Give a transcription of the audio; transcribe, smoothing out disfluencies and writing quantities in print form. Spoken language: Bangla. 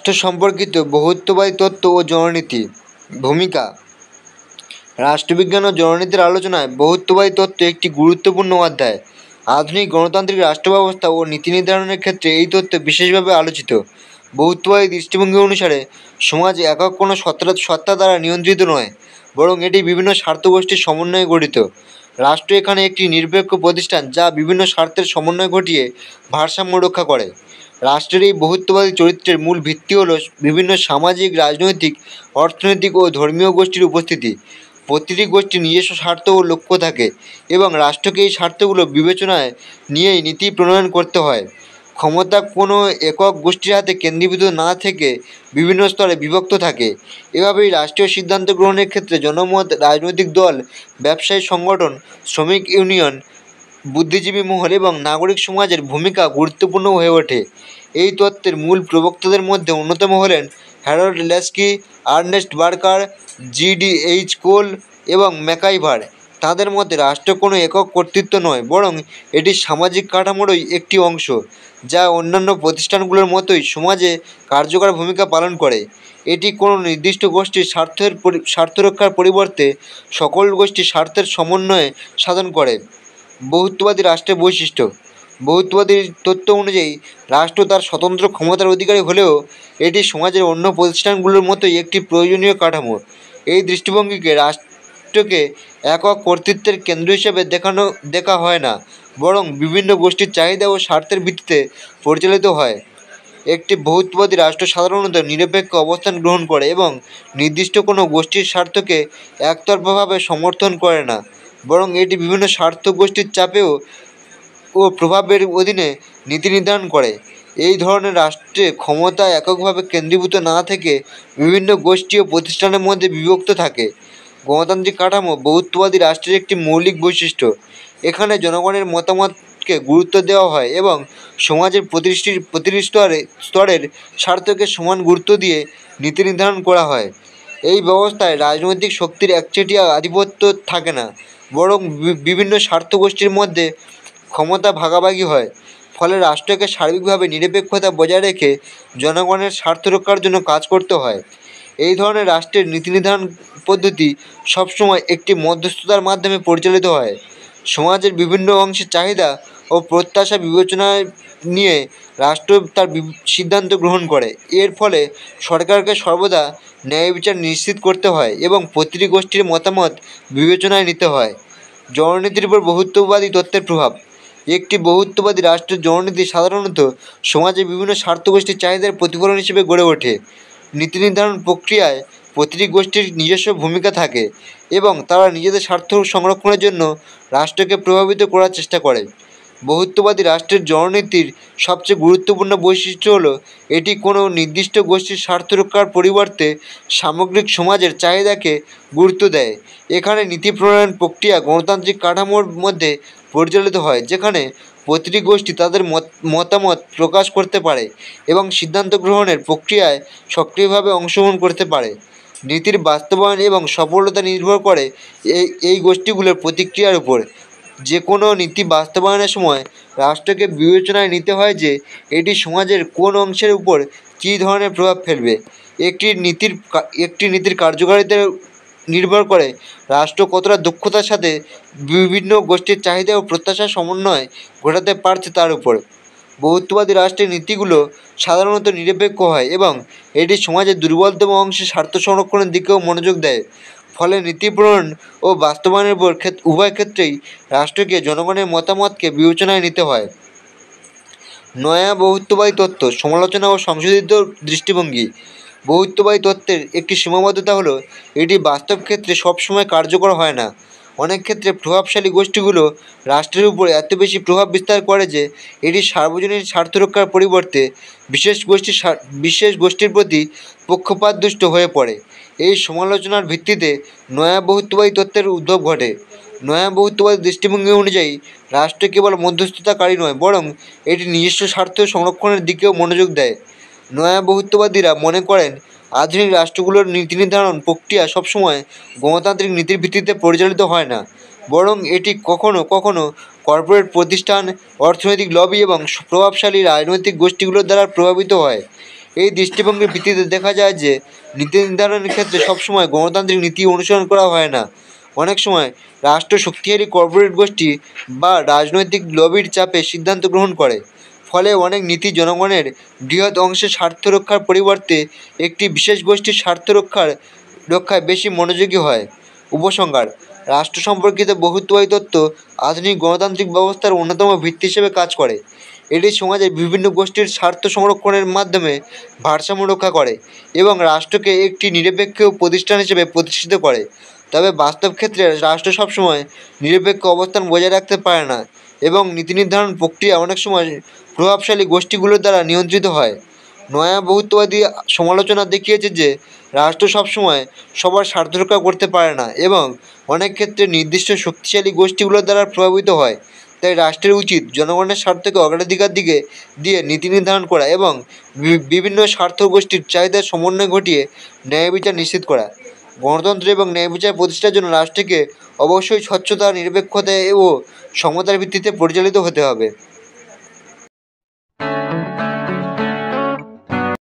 রাষ্ট্র সম্পর্কিত বহুত্ববাদী তত্ত্ব ও জননীতি। ভূমিকা। রাষ্ট্রবিজ্ঞান ও জননীতির আলোচনায় বহুত্ববাদী তত্ত্ব একটি গুরুত্বপূর্ণ অধ্যায়। আধুনিক গণতান্ত্রিক রাষ্ট্র ব্যবস্থা ও নীতি নির্ধারণের ক্ষেত্রে এই তত্ত্ব বিশেষভাবে আলোচিত। বহুত্ববাদী দৃষ্টিভঙ্গি অনুসারে সমাজ একক কোনো সত্তা দ্বারা নিয়ন্ত্রিত নয়, বরং এটি বিভিন্ন স্বার্থগোষ্ঠীর সমন্বয়ে গঠিত। রাষ্ট্র এখানে একটি নিরপেক্ষ প্রতিষ্ঠান যা বিভিন্ন স্বার্থের সমন্বয় ঘটিয়ে ভারসাম্য রক্ষা করে। রাষ্ট্রের এই বহুত্ববাদী চরিত্রের মূল ভিত্তি হল বিভিন্ন সামাজিক, রাজনৈতিক, অর্থনৈতিক ও ধর্মীয় গোষ্ঠীর উপস্থিতি। প্রতিটি গোষ্ঠীর নিজস্ব স্বার্থ ও লক্ষ্য থাকে এবং রাষ্ট্রকে এই স্বার্থগুলো বিবেচনায় নিয়েই নীতি প্রণয়ন করতে হয়। ক্ষমতা কোনো একক গোষ্ঠীর হাতে কেন্দ্রীভূত না থেকে বিভিন্ন স্তরে বিভক্ত থাকে। এভাবেই রাষ্ট্রীয় সিদ্ধান্ত গ্রহণের ক্ষেত্রে জনমত, রাজনৈতিক দল, ব্যবসায়ী সংগঠন, শ্রমিক ইউনিয়ন, বুদ্ধিজীবী মহল এবং নাগরিক সমাজের ভূমিকা গুরুত্বপূর্ণ হয়ে ওঠে। এই তত্ত্বের মূল প্রবক্তাদের মধ্যে অন্যতম হলেন হ্যারল্ড ল্যাস্কি, আর্নেস্ট বার্কার, জি.ডি.এইচ. কোল এবং ম্যাকাইভার। তাঁদের মতে রাষ্ট্র কোনো একক কর্তৃত্ব নয়, বরং এটি সামাজিক কাঠামোরই একটি অংশ, যা অন্যান্য প্রতিষ্ঠানগুলোর মতোই সমাজে কার্যকর ভূমিকা পালন করে। এটি কোনো নির্দিষ্ট গোষ্ঠীর স্বার্থ রক্ষার পরিবর্তে সকল গোষ্ঠীর স্বার্থের সমন্বয়ে সাধন করে। বহুত্ববাদী রাষ্ট্রের বৈশিষ্ট্য। বহুত্ববাদী তত্ত্ব অনুযায়ী রাষ্ট্র তার স্বতন্ত্র ক্ষমতার অধিকারী হলেও এটি সমাজের অন্য প্রতিষ্ঠানগুলোর মতোই একটি প্রয়োজনীয় কাঠামো। এই দৃষ্টিভঙ্গিকে রাষ্ট্রকে একক কর্তৃত্বের কেন্দ্র হিসেবে দেখা হয় না, বরং বিভিন্ন গোষ্ঠীর চাহিদা ও স্বার্থের ভিত্তিতে পরিচালিত হয়। একটি বহুত্ববাদী রাষ্ট্র সাধারণত নিরপেক্ষ অবস্থান গ্রহণ করে এবং নির্দিষ্ট কোনো গোষ্ঠীর স্বার্থকে একতরফাভাবে সমর্থন করে না, বরং এটি বিভিন্ন স্বার্থ গোষ্ঠীর চাপেও ও প্রভাবের অধীনে নীতি নির্ধারণ করে। এই ধরনের রাষ্ট্রে ক্ষমতা এককভাবে কেন্দ্রীভূত না থেকে বিভিন্ন গোষ্ঠী ও প্রতিষ্ঠানের মধ্যে বিভক্ত থাকে। গণতান্ত্রিক কাঠামো বহুত্ববাদী রাষ্ট্রের একটি মৌলিক বৈশিষ্ট্য। এখানে জনগণের মতামতকে গুরুত্ব দেওয়া হয় এবং সমাজের প্রতিটি স্তরের স্বার্থকে সমান গুরুত্ব দিয়ে নীতি নির্ধারণ করা হয়। এই ব্যবস্থায় রাজনৈতিক শক্তির একচেটিয়া আধিপত্য থাকে না, বরং বিভিন্ন স্বার্থগোষ্ঠীর মধ্যে ক্ষমতা ভাগাভাগি হয়। ফলে রাষ্ট্রকে সার্বিকভাবে নিরপেক্ষতা বজায় রেখে জনগণের স্বার্থ রক্ষার জন্য কাজ করতে হয়। এই ধরনের রাষ্ট্রের নীতি নির্ধারণ পদ্ধতি সবসময় একটি মধ্যস্থতার মাধ্যমে পরিচালিত হয়। সমাজের বিভিন্ন অংশের চাহিদা ও প্রত্যাশা বিবেচনায় নিয়ে রাষ্ট্র তার সিদ্ধান্ত গ্রহণ করে। এর ফলে সরকারকে সর্বদা ন্যায় বিচার নিশ্চিত করতে হয় এবং প্রতিটি গোষ্ঠীর মতামত বিবেচনায় নিতে হয়। জননীতির উপর বহুত্ববাদী তত্ত্বের প্রভাব। একটি বহুত্ববাদী রাষ্ট্রের জননীতি সাধারণত সমাজের বিভিন্ন স্বার্থগোষ্ঠীর চাহিদার প্রতিফলন হিসেবে গড়ে ওঠে। নীতি নির্ধারণ প্রক্রিয়ায় প্রতিটি গোষ্ঠীর নিজস্ব ভূমিকা থাকে এবং তারা নিজেদের স্বার্থ সংরক্ষণের জন্য রাষ্ট্রকে প্রভাবিত করার চেষ্টা করে। বহুত্ববাদী রাষ্ট্রের জননীতির সবচেয়ে গুরুত্বপূর্ণ বৈশিষ্ট্য হল এটি কোনো নির্দিষ্ট গোষ্ঠীর স্বার্থ রক্ষার পরিবর্তে সামগ্রিক সমাজের চাহিদাকে গুরুত্ব দেয়। এখানে নীতি প্রণয়ন প্রক্রিয়া গণতান্ত্রিক কাঠামোর মধ্যে পরিচালিত হয়, যেখানে প্রতিটি গোষ্ঠী তাদের মতামত প্রকাশ করতে পারে এবং সিদ্ধান্ত গ্রহণের প্রক্রিয়ায় সক্রিয়ভাবে অংশগ্রহণ করতে পারে। নীতির বাস্তবায়ন এবং সফলতা নির্ভর করে এই গোষ্ঠীগুলোর প্রতিক্রিয়ার উপর। যে কোনো নীতি বাস্তবায়নের সময় রাষ্ট্রকে বিবেচনায় নিতে হয় যে এটি সমাজের কোন অংশের উপর কী ধরনের প্রভাব ফেলবে। একটি নীতির কার্যকারিতা নির্ভর করে রাষ্ট্র কতটা দক্ষতার সাথে বিভিন্ন গোষ্ঠীর চাহিদা ও প্রত্যাশার সমন্বয় ঘটাতে পারছে তার উপর। বহুত্ববাদী রাষ্ট্রের নীতিগুলো সাধারণত নিরপেক্ষ হয় এবং এটি সমাজের দুর্বলতম অংশের স্বার্থ সংরক্ষণের দিকেও মনোযোগ দেয়। ফলে নীতি প্রণয়ন ও বাস্তবায়নের উপর উভয় ক্ষেত্রেই রাষ্ট্রকে জনগণের মতামতকে বিবেচনায় নিতে হয়। নয়া বহুত্ববাদী তত্ত্ব, সমালোচনা ও সংশোধিত দৃষ্টিভঙ্গি। বহুত্ববাদী তত্ত্বের একটি সীমাবদ্ধতা হলো এটি বাস্তব ক্ষেত্রে সবসময় কার্যকর হয় না। অনেক ক্ষেত্রে প্রভাবশালী গোষ্ঠীগুলো রাষ্ট্রের উপর এত বেশি প্রভাব বিস্তার করে যে এটি সার্বজনীন স্বার্থ রক্ষার পরিবর্তে বিশেষ গোষ্ঠীর প্রতি পক্ষপাতদুষ্ট হয়ে পড়ে। এই সমালোচনার ভিত্তিতে নয়া বহুত্ববাদী তত্ত্বের উদ্ভব ঘটে। নয়া বহুত্ববাদী দৃষ্টিভঙ্গি অনুযায়ী রাষ্ট্র কেবল মধ্যস্থতাকারী নয়, বরং এটি নিজস্ব স্বার্থ সংরক্ষণের দিকেও মনোযোগ দেয়। নয়া বহুত্ববাদীরা মনে করেন আধুনিক রাষ্ট্রগুলোর নীতি নির্ধারণ প্রক্রিয়া সবসময় গণতান্ত্রিক নীতির ভিত্তিতে পরিচালিত হয় না, বরং এটি কখনও কখনও কর্পোরেট প্রতিষ্ঠান, অর্থনৈতিক লবি এবং প্রভাবশালী রাজনৈতিক গোষ্ঠীগুলোর দ্বারা প্রভাবিত হয়। এই দৃষ্টিভঙ্গির ভিত্তিতে দেখা যায় যে নীতি নির্ধারণের ক্ষেত্রে সবসময় গণতান্ত্রিক নীতি অনুসরণ করা হয় না। অনেক সময় রাষ্ট্র শক্তিশালী কর্পোরেট গোষ্ঠী বা রাজনৈতিক লবির চাপে সিদ্ধান্ত গ্রহণ করে। ফলে অনেক নীতি জনগণের বৃহৎ অংশের স্বার্থ রক্ষার পরিবর্তে একটি বিশেষ গোষ্ঠীর স্বার্থ রক্ষায় বেশি মনোযোগী হয়। উপসংহার: রাষ্ট্র সম্পর্কিত বহুত্ববাদী তত্ত্ব আধুনিক গণতান্ত্রিক ব্যবস্থার অন্যতম ভিত্তি হিসেবে কাজ করে। এটি সমাজের বিভিন্ন গোষ্ঠীর স্বার্থ সংরক্ষণের মাধ্যমে ভারসাম্য রক্ষা করে এবং রাষ্ট্রকে একটি নিরপেক্ষ প্রতিষ্ঠান হিসেবে প্রতিষ্ঠিত করে। তবে বাস্তব ক্ষেত্রে রাষ্ট্র সবসময় নিরপেক্ষ অবস্থান বজায় রাখতে পারে না এবং নীতি নির্ধারণ প্রক্রিয়া অনেক সময় প্রভাবশালী গোষ্ঠীগুলোর দ্বারা নিয়ন্ত্রিত হয়। নয়া বহুত্ববাদী সমালোচনা দেখিয়েছে যে রাষ্ট্র সবসময় সবার স্বার্থ রক্ষা করতে পারে না এবং অনেক ক্ষেত্রে নির্দিষ্ট শক্তিশালী গোষ্ঠীগুলোর দ্বারা প্রভাবিত হয়। তাই রাষ্ট্রের উচিত জনগণের স্বার্থকে অগ্রাধিকার দিয়ে নীতি নির্ধারণ করা এবং বিভিন্ন স্বার্থ গোষ্ঠীর চাহিদার সমন্বয় ঘটিয়ে ন্যায় বিচার নিশ্চিত করা। গণতন্ত্র এবং ন্যায় বিচার প্রতিষ্ঠার জন্য রাষ্ট্রকে অবশ্যই স্বচ্ছতা, নিরপেক্ষতা ও সমতার ভিত্তিতে পরিচালিত হতে হবে।